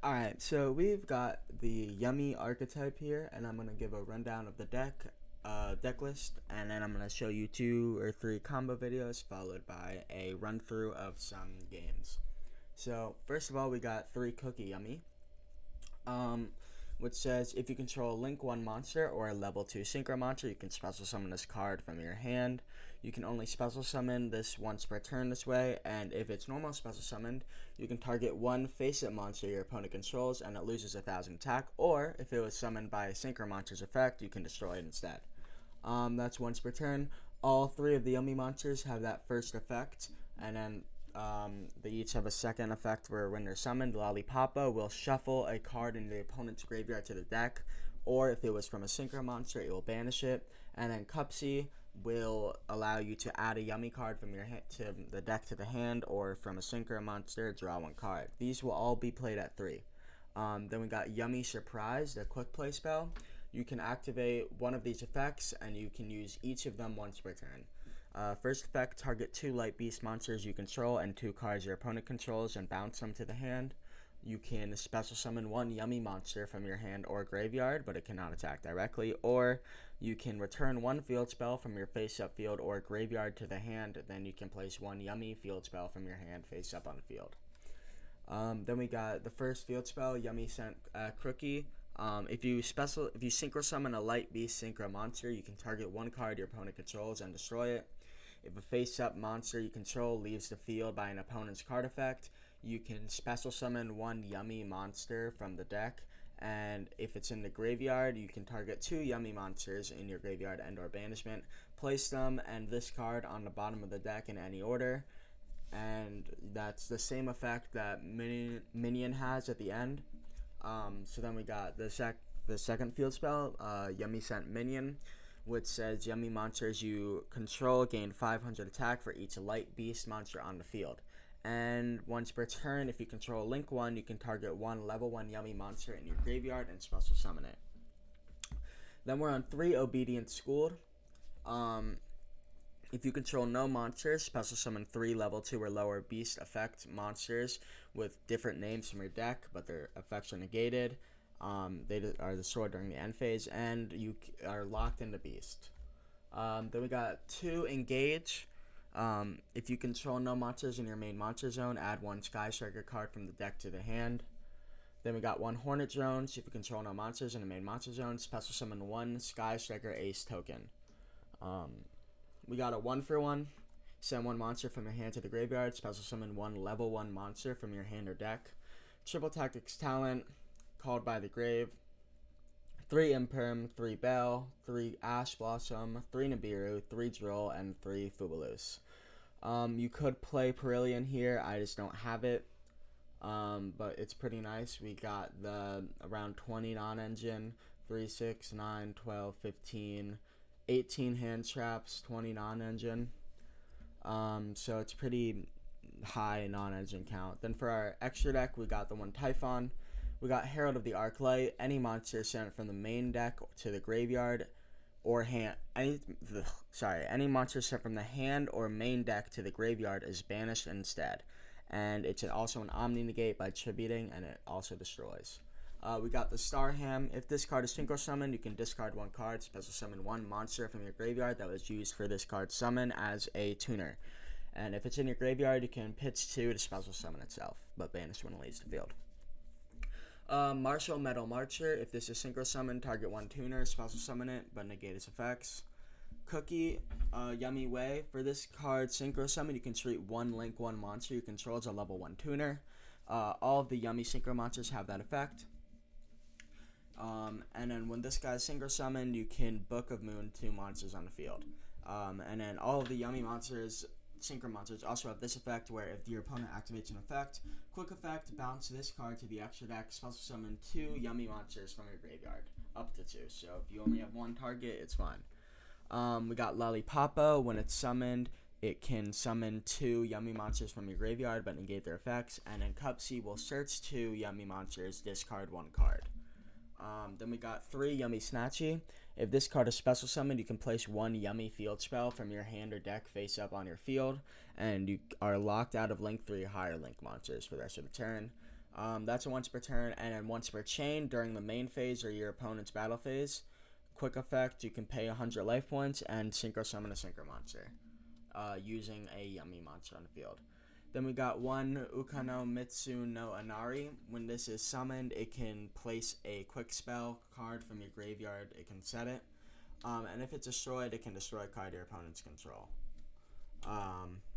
Alright, so we've got the Yummy archetype here, and I'm going to give a rundown of the deck list, and then I'm going to show you 2 or 3 combo videos, followed by a run through of some games. So, first of all, we got 3 Cookie Yummy, which says if you control a Link 1 monster or a level 2 Synchro monster, you can special summon this card from your hand. You can only special summon this once per turn this way, and if it's normal special summoned, you can target one face-up monster your opponent controls and it loses 1,000 attack, or if it was summoned by a Synchro monster's effect, you can destroy it instead. That's once per turn. All 3 of the Yummy monsters have that first effect, and then they each have a second effect where when they're summoned. Lollipapa will shuffle a card in the opponent's graveyard to the deck, or if it was from a Synchro monster, it will banish it. And then Cupsy will allow you to add a Yummy card from your to the deck to the hand, or from a Synchro monster, draw 1 card. These will all be played at 3. Then we got Yummy Surprise, the quick play spell. You can activate one of these effects, and you can use each of them once per turn. First effect, target 2 light beast monsters you control and 2 cards your opponent controls and bounce them to the hand. You can special summon 1 Yummy monster from your hand or graveyard, but it cannot attack directly. Or you can return 1 field spell from your face-up field or graveyard to the hand. Then you can place 1 Yummy field spell from your hand face-up on the field. Then we got the first field spell, Yummy Sent Crookie. If you synchro summon a light beast synchro monster, you can target 1 card your opponent controls and destroy it. If a face-up monster you control leaves the field by an opponent's card effect, you can special summon 1 Yummy monster from the deck, and if it's in the graveyard, you can target 2 Yummy monsters in your graveyard and or banishment, place them and this card on the bottom of the deck in any order, and that's the same effect that Minion has at the end. So then we got the second field spell, Yummy Sent Minion, which says Yummy monsters you control gain 500 attack for each light beast monster on the field. And once per turn, if you control Link 1, you can target 1 level 1 Yummy monster in your graveyard and special summon it. Then we're on 3 Obedient Schooled. If you control no monsters, special summon 3 level 2 or lower beast effect monsters with different names from your deck, but their effects are negated. They are destroyed during the end phase, and you are locked into beast. Then we got 2 Engage. If you control no monsters in your main monster zone, add 1 Sky Striker card from the deck to the hand. Then we got 1 Hornet Drones. If you control no monsters in the main monster zone, special summon 1 Sky Striker Ace token. We got a 1-for-1. Send 1 monster from your hand to the graveyard. Special summon 1 level 1 monster from your hand or deck. Triple Tactics Talent, Called by the Grave. 3 Imperm, 3 Bell, 3 Ash Blossom, 3 Nibiru, 3 Drill, and 3 Fubalus. You could play Perillion here. I just don't have it. But it's pretty nice. We got the around 20 non-engine, 3, 6, 9, 12, 15, 18 hand traps, 20 non-engine. So it's pretty high non-engine count. Then for our extra deck, we got the 1 Typhon. We got Herald of the Arclight. Any monster sent from the main deck to the graveyard or hand any monster sent from the hand or main deck to the graveyard is banished instead. And it's also an Omni Negate by tributing, and it also destroys. We got the Starham. If this card is synchro summoned, you can discard 1 card, special summon 1 monster from your graveyard that was used for this card's summon as a tuner. And if it's in your graveyard, you can pitch 2 to special summon itself, but banish when it leaves the field. Martial Metal Marcher. If this is synchro summoned, target 1 tuner, special summon it, but negate its effects. Cookie Yummy Way. For this card synchro summon, you can treat 1 Link 1 monster you control as a level 1 tuner. All of the Yummy synchro monsters have that effect. And then when this guy is synchro summoned, you can Book of Moon 2 monsters on the field. And then all of the Yummy monsters, synchro monsters, also have this effect where if your opponent activates an effect, quick effect, bounce this card to the extra deck, special summon 2 Yummy monsters from your graveyard, up to 2. So if you only have 1 target, it's fine. We got Lollipapa. When it's summoned, it can summon 2 Yummy monsters from your graveyard but negate their effects. And then Cupsy will search 2 Yummy monsters, discard 1 card. Then we got 3 Yummy Snatchy. If this card is special summoned, you can place 1 Yummy field spell from your hand or deck face up on your field, and you are locked out of Link 3 higher Link monsters for the rest of the turn. That's a once per turn, and then once per chain during the main phase or your opponent's battle phase. Quick effect, you can pay 100 life points and synchro summon a synchro monster using a Yummy monster on the field. Then we got one Ukano Mitsu no Inari. When this is summoned, it can place a quick spell card from your graveyard. It can set it. And if it's destroyed, it can destroy a card your opponent's control.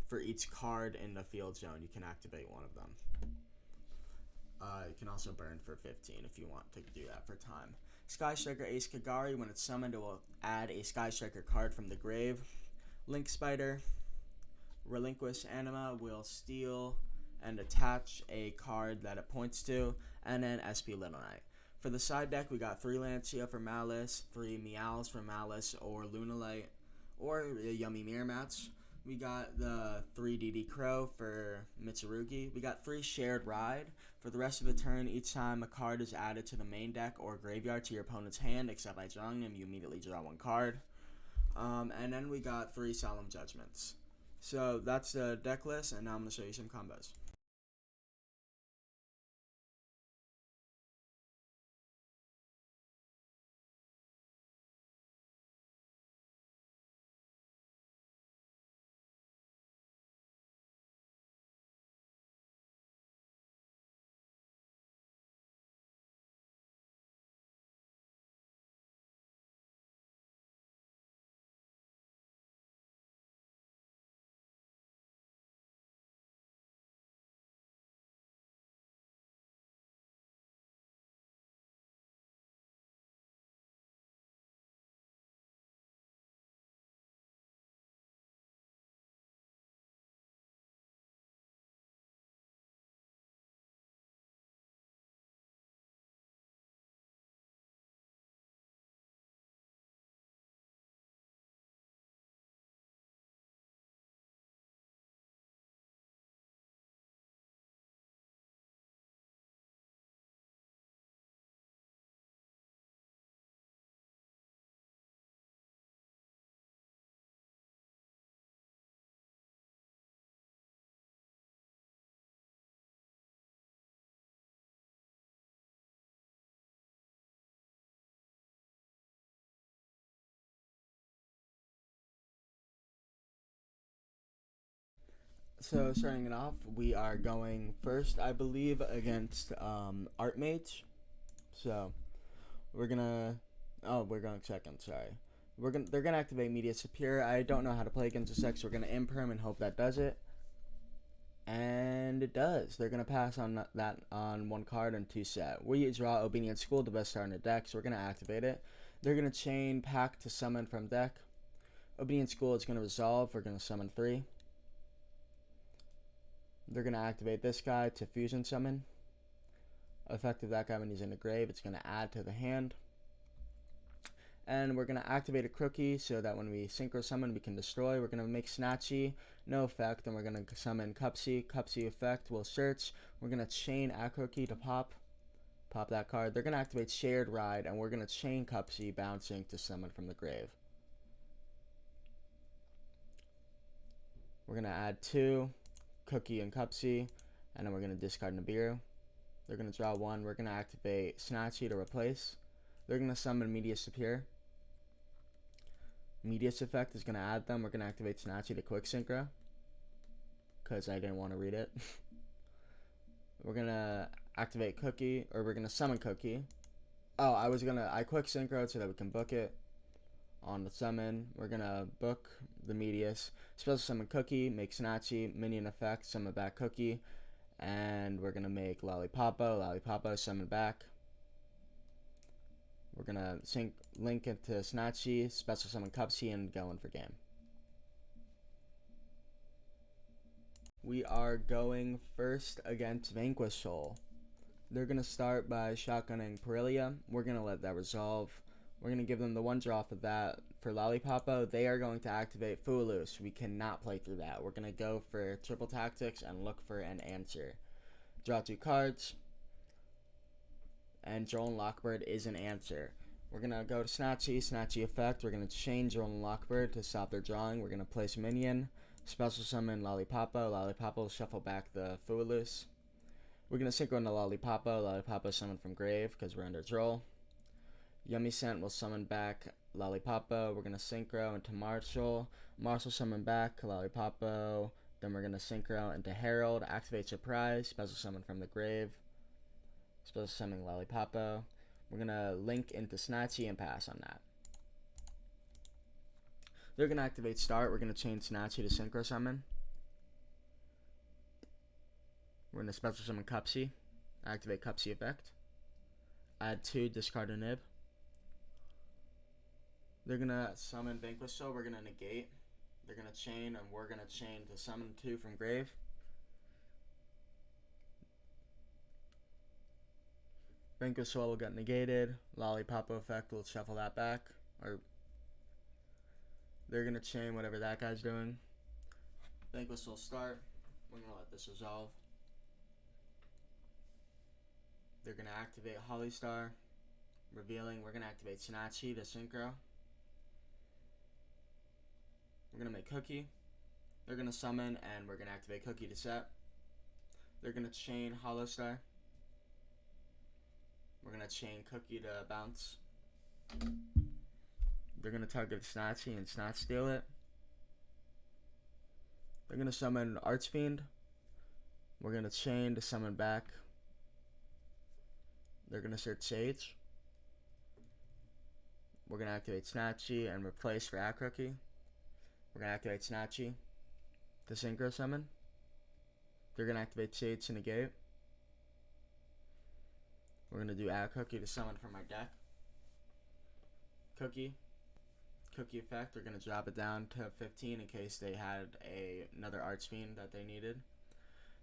For each card in the field zone, you can activate one of them. You can also burn for 15 if you want to do that for time. Sky Striker Ace Kagari, when it's summoned, it will add a Sky Striker card from the grave. Link Spider, Relinquish Anima will steal and attach a card that it points to, and then SP Little Knight. For the side deck, we got 3 Lancia for Malice, 3 Meows for Malice or Lunalite, or a Yummy Mirror Match. We got the 3 DD Crow for Mitsurugi. We got 3 Shared Ride. For the rest of the turn, each time a card is added to the main deck or graveyard to your opponent's hand, except by drawing them, you immediately draw 1 card. And then we got 3 Solemn Judgments. So that's the deck list, and now I'm going to show you some combos. So starting it off, we are going first, I believe, against Art Mage. So we're going second. Sorry, they're gonna activate Media Superior. I don't know how to play against this deck, so we're gonna imperm and hope that does it. And it does. They're gonna pass on that on 1 card and 2 set. We draw Obedient School, the best start in the deck, so we're gonna activate it. They're gonna chain Pack to summon from deck. Obedient School is gonna resolve. We're gonna summon 3. They're going to activate this guy to fusion summon. Effective that guy when he's in the grave, it's going to add to the hand. And we're going to activate a Crookie so that when we synchro summon, we can destroy. We're going to make Snatchy, no effect, and we're going to summon Cupsy. Cupsy effect will search. We're going to chain a Crookie to pop that card. They're going to activate Shared Ride, and we're going to chain Cupsy, bouncing to summon from the grave. We're going to add 2. Cookie and Cupsy, and then we're going to discard Nibiru. They're going to draw 1. We're going to activate Snatchy to replace. They're going to summon Media Superior. Media's effect is going to add them. We're going to activate Snatchy to quick synchro because I didn't want to read it. We're going to activate Cookie, or we're going to summon Cookie. Oh, I quick synchro so that we can book it. On the summon, we're gonna book the Medius, special summon Cookie, make Snatchy, minion effect, summon back Cookie, and we're gonna make Lollipopo, summon back. We're gonna link into Snatchy, special summon Cupsy, and go in for game. We are going first against Vanquish Soul. They're gonna start by shotgunning Perilia. We're gonna let that resolve. We're going to give them the 1 draw for that. For Lollipopo, they are going to activate Foolish. We cannot play through that. We're going to go for triple tactics and look for an answer. Draw 2 cards. And Joel and Lockbird is an answer. We're going to go to Snatchy effect. We're going to chain Joel and Lockbird to stop their drawing. We're going to place Minion. Special summon Lollipopo. Lollipopo will shuffle back the Foolish. We're going to synchro into Lollipopo. Lollipopo summoned from grave because we're under troll. Yummy Scent will summon back Lollipopo. We're going to synchro into Marshall. Marshall summon back Lollipopo. Then we're going to synchro into Herald. Activate Surprise. Special summon from the grave. Special summon Lollipopo. We're going to link into Snatchy and pass on that. They're going to activate Start. We're going to change Snatchy to Synchro Summon. We're going to special summon Cupsy. Activate Cupsy effect. Add 2, discard a nib. They're going to summon Vanquish Soul. We're going to negate. They're going to chain, and we're going to chain to summon 2 from grave. Vanquish Soul will get negated. Lollipopo effect will shuffle that back. Or they're going to chain whatever that guy's doing. Vanquish Soul start. We're going to let this resolve. They're going to activate Hollystar. Revealing. We're going to activate Snatchy to Synchro. We're going to make Cookie. They're going to summon, and we're going to activate Cookie to set. They're going to chain Hollystar. We're going to chain Cookie to bounce. They're going to target Snatchy and Snatch steal it. They're going to summon Archfiend. We're going to chain to summon back. They're going to search Sage. We're going to activate Snatchy and replace for Cookie. We're going to activate Snatchy to Synchro Summon. They're going to activate Sage to negate. We're going to do Cookie to summon from our deck. Cookie effect, we're going to drop it down to 15 in case they had another Archfiend that they needed.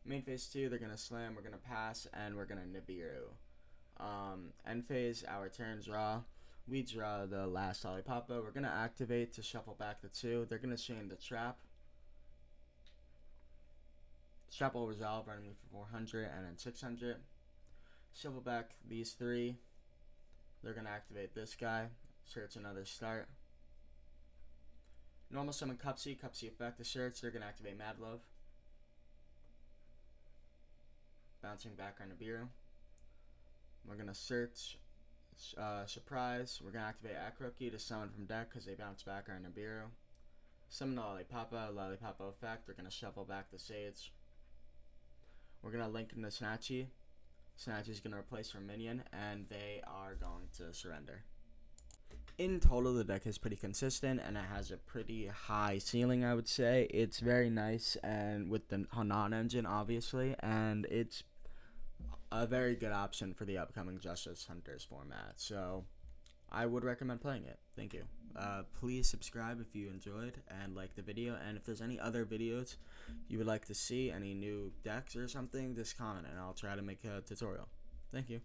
Main phase 2, they're going to slam, we're going to pass, and we're going to Nibiru. End phase, our turn draw. We draw the last Lollipopo. We're going to activate to shuffle back the 2. They're going to chain the Trap. Trap will resolve, running me for 400 and then 600. Shuffle back these 3. They're going to activate this guy. Search another start. Normal summon Cupsy. Cupsy effect to search. They're going to activate Mad Love. Bouncing back our Nibiru. We're going to search Surprise. We're going to activate Cookie to summon from deck because they bounce back our Nibiru. Summon Lollipopo. Lollipopo effect. They're going to shuffle back the Sage. We're going to link into Snatchy. Snatchy is going to replace for minion, and they are going to surrender. In total, the deck is pretty consistent, and it has a pretty high ceiling, I would say. It's very nice, and with the Hanan engine, obviously, and it's a very good option for the upcoming Justice Hunters format. So, I would recommend playing it. Thank you. Please subscribe if you enjoyed and like the video, and if there's any other videos you would like to see, any new decks or something, just comment and I'll try to make a tutorial. Thank you.